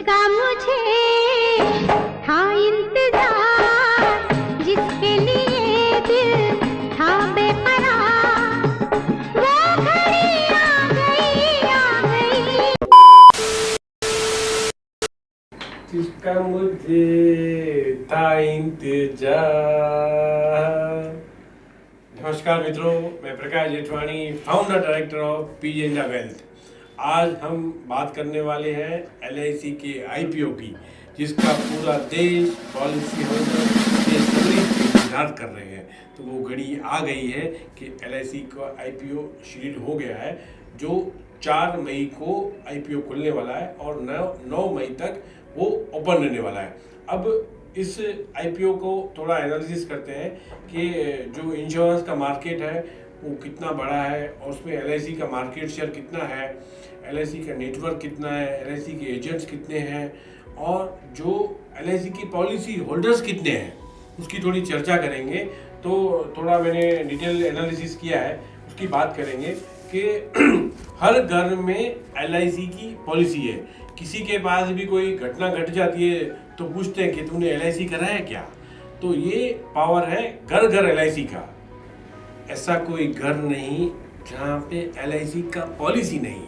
जिसका मुझे था इंतजार, जिसके लिए दिल था बेकरार, वो घड़ी आ गई, आ गई। जिसका मुझे था इंतजार। नमस्कार मित्रों, मैं Prakash Jethwani, founder director of PJ India Wealth. आज हम बात करने वाले हैं LIC के IPO की, जिसका पूरा देश पॉलिसी होल्डर के सभी इंतजार कर रहे हैं। तो वो घड़ी आ गई है कि LIC का IPO शेड्यूल हो गया है, जो 4 मई को IPO खुलने वाला है और 9 मई तक वो ओपन रहने वाला है। अब इस IPO को थोड़ा एनालिसिस करते हैं कि जो इंश्योरेंस का मार्केट है वो कितना बड़ा है और उसमें LIC का मार्केट शेयर कितना है, LIC का नेटवर्क कितना है, LIC के एजेंट्स कितने हैं और जो LIC की पॉलिसी होल्डर्स कितने हैं, उसकी थोड़ी चर्चा करेंगे। तो थोड़ा मैंने डिटेल एनालिसिस किया है, उसकी बात करेंगे कि हर घर में LIC की पॉलिसी है। किसी के पास भी कोई घटना घट जाती है तो पूछते हैं कि तूने LIC करा है क्या। तो ये पावर है घर घर LIC का। ऐसा कोई घर नहीं जहाँ पे LIC का पॉलिसी नहीं।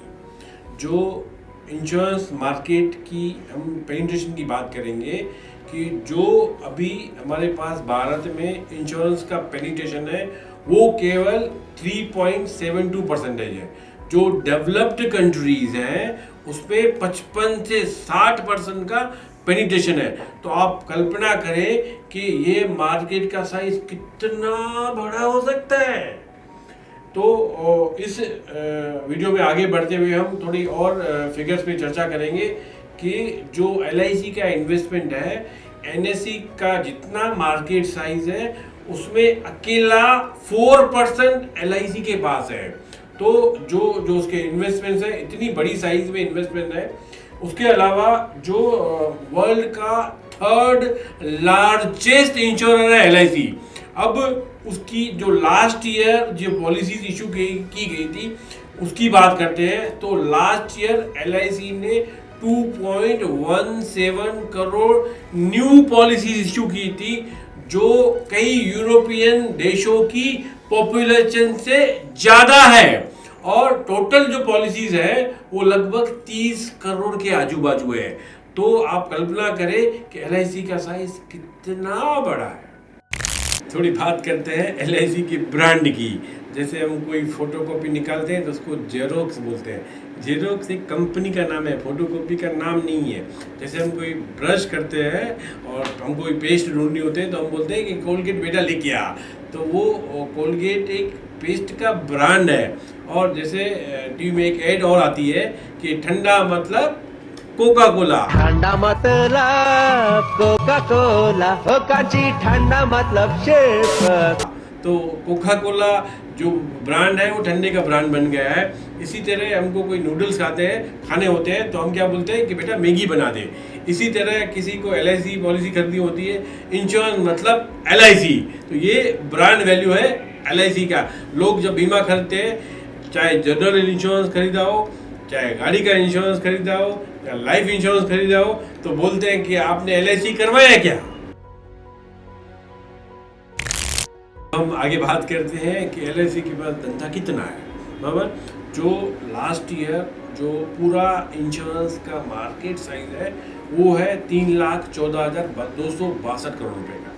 जो इंश्योरेंस मार्केट की हम पेनिट्रेशन की बात करेंगे कि जो अभी हमारे पास भारत में इंश्योरेंस का पेनिट्रेशन है वो केवल 3.72% है। जो डेवलप्ड कंट्रीज हैं उसमें 55 से 60% का पेनिट्रेशन है। तो आप कल्पना करें कि ये मार्केट का साइज कितना बड़ा हो सकता है। तो इस वीडियो में आगे बढ़ते हुए हम थोड़ी और फिगर्स पे चर्चा करेंगे कि जो LIC का इन्वेस्टमेंट है, NSE का जितना मार्केट साइज है उसमें अकेला 4% LIC के पास है। तो जो उसके इन्वेस्टमेंट्स है, इतनी बड़ी साइज में इन्वेस्टमेंट है। उसके अलावा जो वर्ल्ड का 3rd लार्जेस्ट इंश्योरर है LIC। अब उसकी जो लास्ट ईयर जो पॉलिसीज इशू की गई थी उसकी बात करते हैं। तो लास्ट ईयर LIC ने 2.17 करोड़ न्यू पॉलिसीज इशू की थी, जो कई यूरोपियन देशों की पॉपुलेशन से ज्यादा है। और टोटल जो पॉलिसीज है वो लगभग 30 करोड़ के आजू बाजू है। तो आप कल्पना करें कि LIC का साइज कितना बड़ा है। थोड़ी बात करते हैं LIC की ब्रांड की। जैसे हम कोई फोटोकॉपी निकालते हैं तो उसको जेरोक्स बोलते हैं। जेरोक्स एक कंपनी का नाम है, फोटोकॉपी का नाम नहीं है। जैसे हम कोई ब्रश करते हैं और हम कोई पेस्ट ढूंढनी होते हैं तो हम बोलते हैं कि कोलगेट बेटा लेके आ। तो वो कोलगेट एक पेस्ट का ब्रांड है। और जैसे टीवी में एक ऐड और आती है कि ठंडा मतलब कोका कोला, ठंडा मतलब कोका कोला, हो काची ठंडा मतलब शेफ। तो कोका कोला जो ब्रांड है वो ठंडे का ब्रांड बन गया है। इसी तरह हमको कोई नूडल्स खाने होते हैं तो हम क्या बोलते हैं कि बेटा मैगी बना दे। इसी तरह किसी को LIC पॉलिसी खरीदनी होती है, इंश्योरेंस मतलब LIC। तो ये ब्रांड वैल्यू है LIC का। लोग जब बीमा खरीदते हैं, चाहे जनरल इंश्योरेंस खरीदा हो, चाहे गाड़ी का इंश्योरेंस खरीदा हो या लाइफ इंश्योरेंस खरीदा हो, तो बोलते हैं कि आपने LIC करवाया क्या। हम आगे बात करते हैं कि LIC के पास धंधा कितना है, बराबर। जो लास्ट ईयर जो पूरा इंश्योरेंस का मार्केट साइज है वो है 3,14,262 करोड़ रुपए का।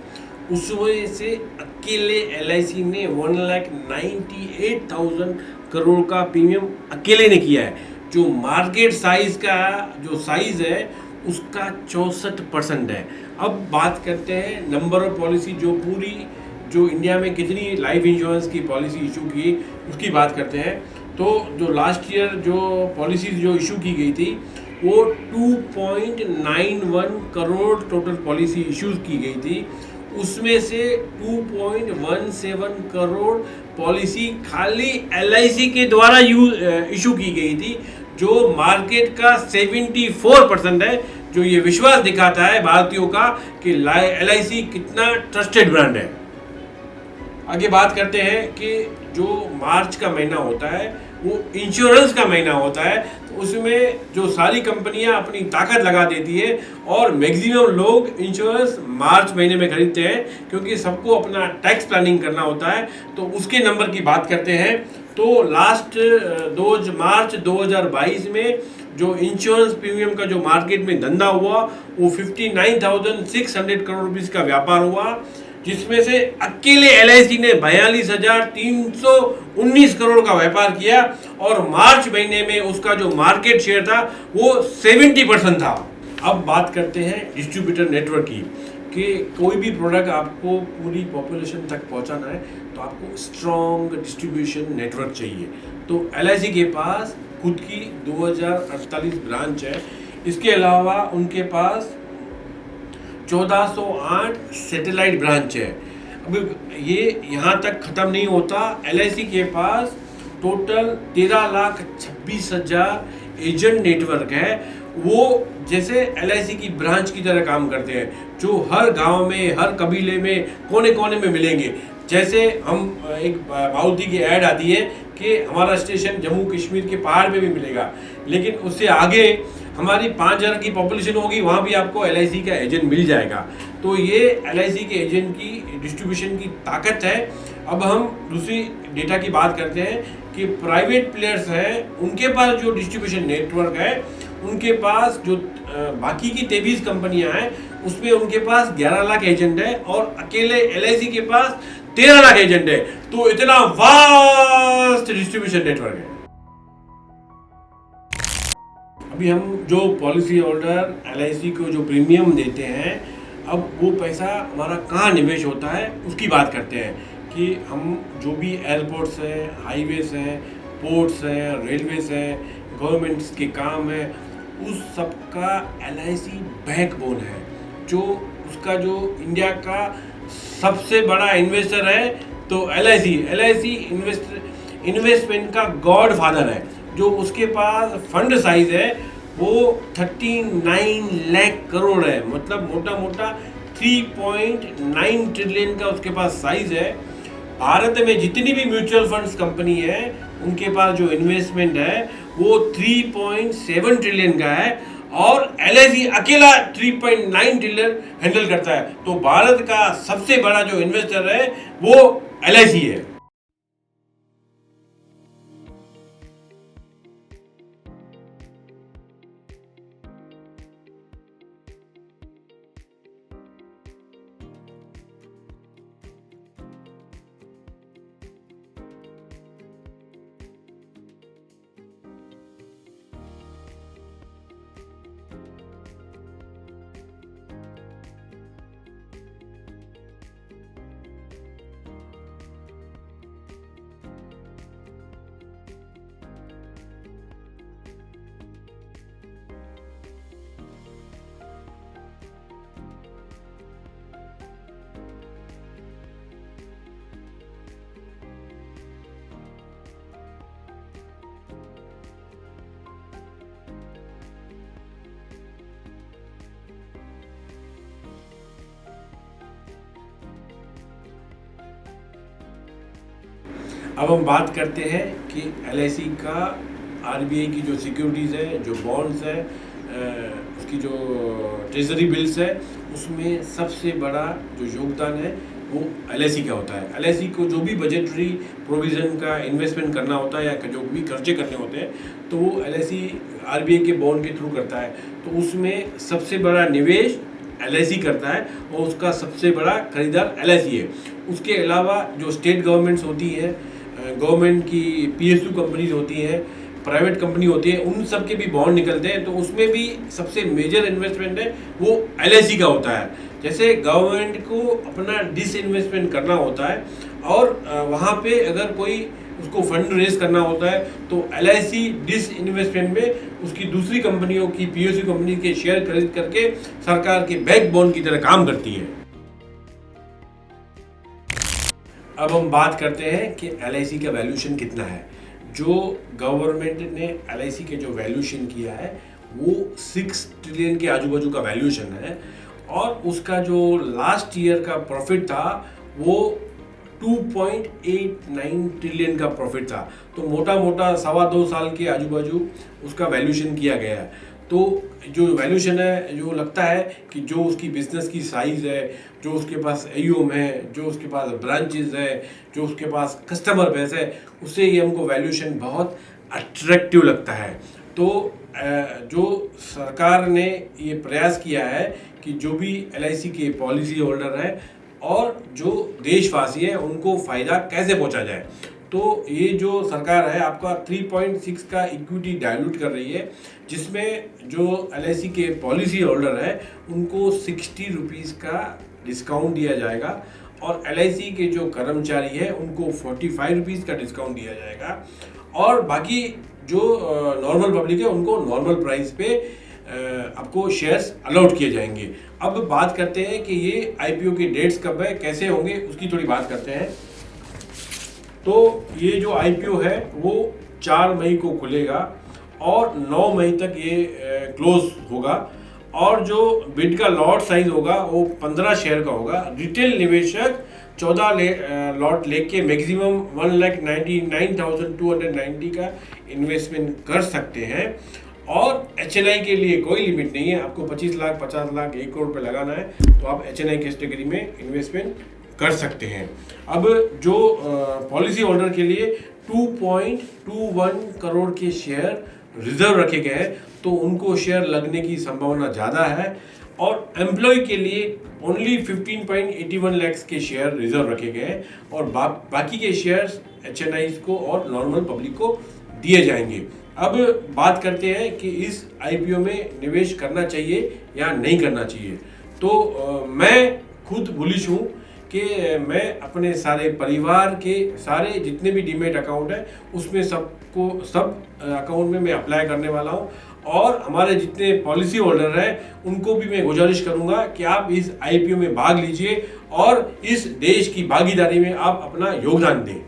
उसमें से अकेले LIC ने 1,98,000 करोड़ का प्रीमियम अकेले ने किया है। जो मार्केट साइज का जो साइज है उसका 64% है। अब बात करते हैं नंबर ऑफ पॉलिसी, जो इंडिया में कितनी लाइफ इंश्योरेंस की पॉलिसी इशू की उसकी बात करते हैं। तो जो लास्ट ईयर जो पॉलिसीज जो इशू की गई थी वो 2.91 करोड़ टोटल पॉलिसी इशूज की गई थी। उसमें से 2.17 करोड़ पॉलिसी खाली LIC के द्वारा इशू की गई थी, जो मार्केट का 74% है। जो ये विश्वास दिखाता है भारतीयों का कि LIC कितना ट्रस्टेड ब्रांड है। आगे बात करते हैं कि जो मार्च का महीना होता है वो इंश्योरेंस का महीना होता है, तो उसमें जो सारी कंपनियां अपनी ताकत लगा देती है और मैक्सिमम लोग इंश्योरेंस मार्च महीने में खरीदते हैं, क्योंकि सबको अपना टैक्स प्लानिंग करना होता है। तो उसके नंबर की बात करते हैं तो लास्ट 2 मार्च 2022 में जो इंश्योरेंस प्रीमियम का जो मार्केट में धंधा हुआ वो 59,600 करोड़ रुपीस का व्यापार हुआ, जिसमें से अकेले LIC ने 42,319 करोड़ का व्यापार किया और मार्च महीने में उसका जो मार्केट शेयर था वो 70% था। अब बात करते हैं डिस्ट्रीब्यूटर नेटवर्क की, कि कोई भी प्रोडक्ट आपको पूरी पॉपुलेशन तक पहुंचाना है तो आपको स्ट्रॉन्ग डिस्ट्रीब्यूशन नेटवर्क चाहिए। तो LIC के पास खुद की 2048 ब्रांच है। इसके अलावा उनके पास 1408 सैटेलाइट ब्रांच है। अब ये यहाँ तक ख़त्म नहीं होता, LIC के पास टोटल 13,26,000 एजेंट नेटवर्क है। वो जैसे LIC की ब्रांच की तरह काम करते हैं, जो हर गांव में, हर कबीले में, कोने कोने में मिलेंगे। जैसे हम एक मारुति की ऐड आती है कि हमारा स्टेशन जम्मू कश्मीर के पहाड़ पे भी मिलेगा, लेकिन उससे आगे हमारी 5,000 की पॉपुलेशन होगी, वहाँ भी आपको LIC का एजेंट मिल जाएगा। तो ये LIC के एजेंट की डिस्ट्रीब्यूशन की ताकत है। अब हम दूसरी डेटा की बात करते हैं कि प्राइवेट प्लेयर्स हैं, उनके पास जो डिस्ट्रीब्यूशन नेटवर्क है, उनके पास जो बाकी की 23 कंपनियां हैं उसमें उनके पास 11 लाख एजेंट है और अकेले LIC के पास 13 लाख एजेंट है। तो इतना वास्ट डिस्ट्रीब्यूशन नेटवर्क है। अभी हम जो पॉलिसी होल्डर LIC को जो प्रीमियम देते हैं, अब वो पैसा हमारा कहाँ निवेश होता है उसकी बात करते हैं कि हम जो भी एयरपोर्ट्स हैं, हाईवेज हैं, पोर्ट्स हैं, रेलवेज हैं, गवर्नमेंट्स के काम है, उस सब का LIC बैकबोन है। जो उसका जो इंडिया का सबसे बड़ा इन्वेस्टर है तो LIC इन्वेस्टमेंट का गॉड फादर है। जो उसके पास फंड साइज है वो 39 लाख करोड़ है, मतलब मोटा मोटा 3.9 ट्रिलियन का उसके पास साइज है। भारत में जितनी भी म्यूचुअल फंड्स कंपनी है उनके पास जो इन्वेस्टमेंट है वो 3.7 ट्रिलियन का है और LIC अकेला 3.9 ट्रिलियन हैंडल करता है। तो भारत का सबसे बड़ा जो इन्वेस्टर है वो LIC है। अब हम बात करते हैं कि LIC का RBI की जो सिक्योरिटीज़ है, जो बॉन्ड्स है, उसकी जो ट्रेजरी बिल्स है, उसमें सबसे बड़ा जो योगदान है वो LIC का होता है। LIC को जो भी बजटरी प्रोविज़न का इन्वेस्टमेंट करना होता है या जो भी खर्चे करने होते हैं तो वो LIC RBI के बॉन्ड के थ्रू करता है। तो उसमें सबसे बड़ा निवेश LIC करता है और उसका सबसे बड़ा खरीदार LIC है। उसके अलावा जो स्टेट गवर्नमेंट्स होती है, गवर्नमेंट की PSU कंपनीज होती हैं, प्राइवेट कंपनी होती है, उन सब के भी बॉन्ड निकलते हैं। तो उसमें भी सबसे मेजर इन्वेस्टमेंट है वो LIC का होता है। जैसे गवर्नमेंट को अपना डिसइन्वेस्टमेंट करना होता है और वहाँ पे अगर कोई उसको फंड रेज करना होता है तो LIC डिसइन्वेस्टमेंट में उसकी दूसरी कंपनियों की PSU कंपनी के शेयर खरीद करके सरकार के बैकबोन की तरह काम करती है। अब हम बात करते हैं कि LIC का वैल्यूएशन कितना है। जो गवर्नमेंट ने LIC के जो वैल्यूएशन किया है वो 6 ट्रिलियन के आजू बाजू का वैल्यूएशन है और उसका जो लास्ट ईयर का प्रॉफिट था वो 2.89 ट्रिलियन का प्रॉफिट था। तो मोटा मोटा 2.25 साल के आजू बाजू उसका वैल्यूशन किया गया है। तो जो वैल्यूशन है, जो लगता है कि जो उसकी बिजनेस की साइज़ है, जो उसके पास एयूएम है, जो उसके पास ब्रांचेस है, जो उसके पास कस्टमर बेस है, उससे ये हमको वैल्यूशन बहुत अट्रैक्टिव लगता है। तो जो सरकार ने ये प्रयास किया है कि जो भी LIC के पॉलिसी होल्डर हैं और जो देशवासी हैं उनको फ़ायदा कैसे पहुंचा जाए। तो ये जो सरकार है आपका 3.6 का इक्विटी डाइल्यूट कर रही है, जिसमें जो LIC के पॉलिसी होल्डर हैं उनको 60 रुपीज़ का डिस्काउंट दिया जाएगा और LIC के जो कर्मचारी हैं उनको 45 रुपीज़ का डिस्काउंट दिया जाएगा और बाकी जो नॉर्मल पब्लिक है उनको नॉर्मल प्राइस पे आपको शेयर्स अलॉट किए जाएंगे। अब बात करते हैं कि ये IPO की डेट्स कब है, कैसे होंगे, उसकी थोड़ी बात करते हैं। तो ये जो IPO है वो 4 मई को खुलेगा और 9 मई तक ये क्लोज होगा और जो बिड का लॉट साइज होगा वो 15 शेयर का होगा। रिटेल निवेशक 14 लॉट लेके मैक्सिमम 1,99,290 का इन्वेस्टमेंट कर सकते हैं और HNI के लिए कोई लिमिट नहीं है। आपको 25 लाख, 50 लाख, 1 करोड़ रुपये लगाना है तो आप HNI कैटेगरी में इन्वेस्टमेंट कर सकते हैं। अब जो पॉलिसी होल्डर के लिए 2.21 करोड़ के शेयर रिजर्व रखे गए हैं तो उनको शेयर लगने की संभावना ज़्यादा है और एम्प्लॉय के लिए ओनली 15.81 लाख के शेयर रिजर्व रखे गए हैं और बाकी के शेयर्स HNIs को और नॉर्मल पब्लिक को दिए जाएंगे। अब बात करते हैं कि इस IPO में निवेश करना चाहिए या नहीं करना चाहिए। तो मैं खुद बुलिश हूँ कि मैं अपने सारे परिवार के सारे जितने भी डीमेट अकाउंट है उसमें सब अकाउंट में मैं अप्लाई करने वाला हूँ और हमारे जितने पॉलिसी होल्डर हैं उनको भी मैं गुजारिश करूँगा कि आप इस IPO में भाग लीजिए और इस देश की भागीदारी में आप अपना योगदान दें।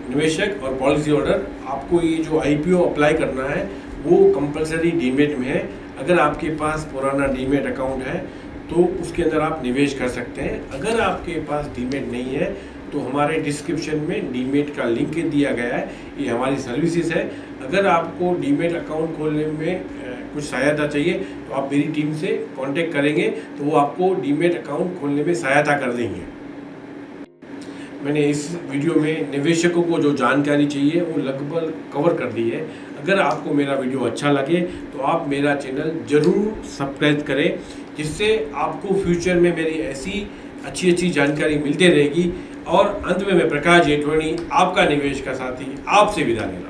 निवेशक और पॉलिसी होल्डर, आपको ये जो IPO अप्लाई करना है वो कंपलसरी डीमेट में है। अगर आपके पास पुराना डीमेट अकाउंट है तो उसके अंदर आप निवेश कर सकते हैं। अगर आपके पास डीमेट नहीं है तो हमारे डिस्क्रिप्शन में डीमेट का लिंक दिया गया है, ये हमारी सर्विसेज है। अगर आपको डीमेट अकाउंट खोलने में कुछ सहायता चाहिए तो आप मेरी टीम से कांटेक्ट करेंगे तो वो आपको डीमेट अकाउंट खोलने में सहायता कर देंगे। मैंने इस वीडियो में निवेशकों को जो जानकारी चाहिए वो लगभग कवर कर दी है। अगर आपको मेरा वीडियो अच्छा लगे तो आप मेरा चैनल ज़रूर सब्सक्राइब करें, जिससे आपको फ्यूचर में मेरी ऐसी अच्छी जानकारी मिलती रहेगी। और अंत में मैं प्रकाश जेठवानी, आपका निवेश का साथी, आपसे विदा ले रहा हूँ।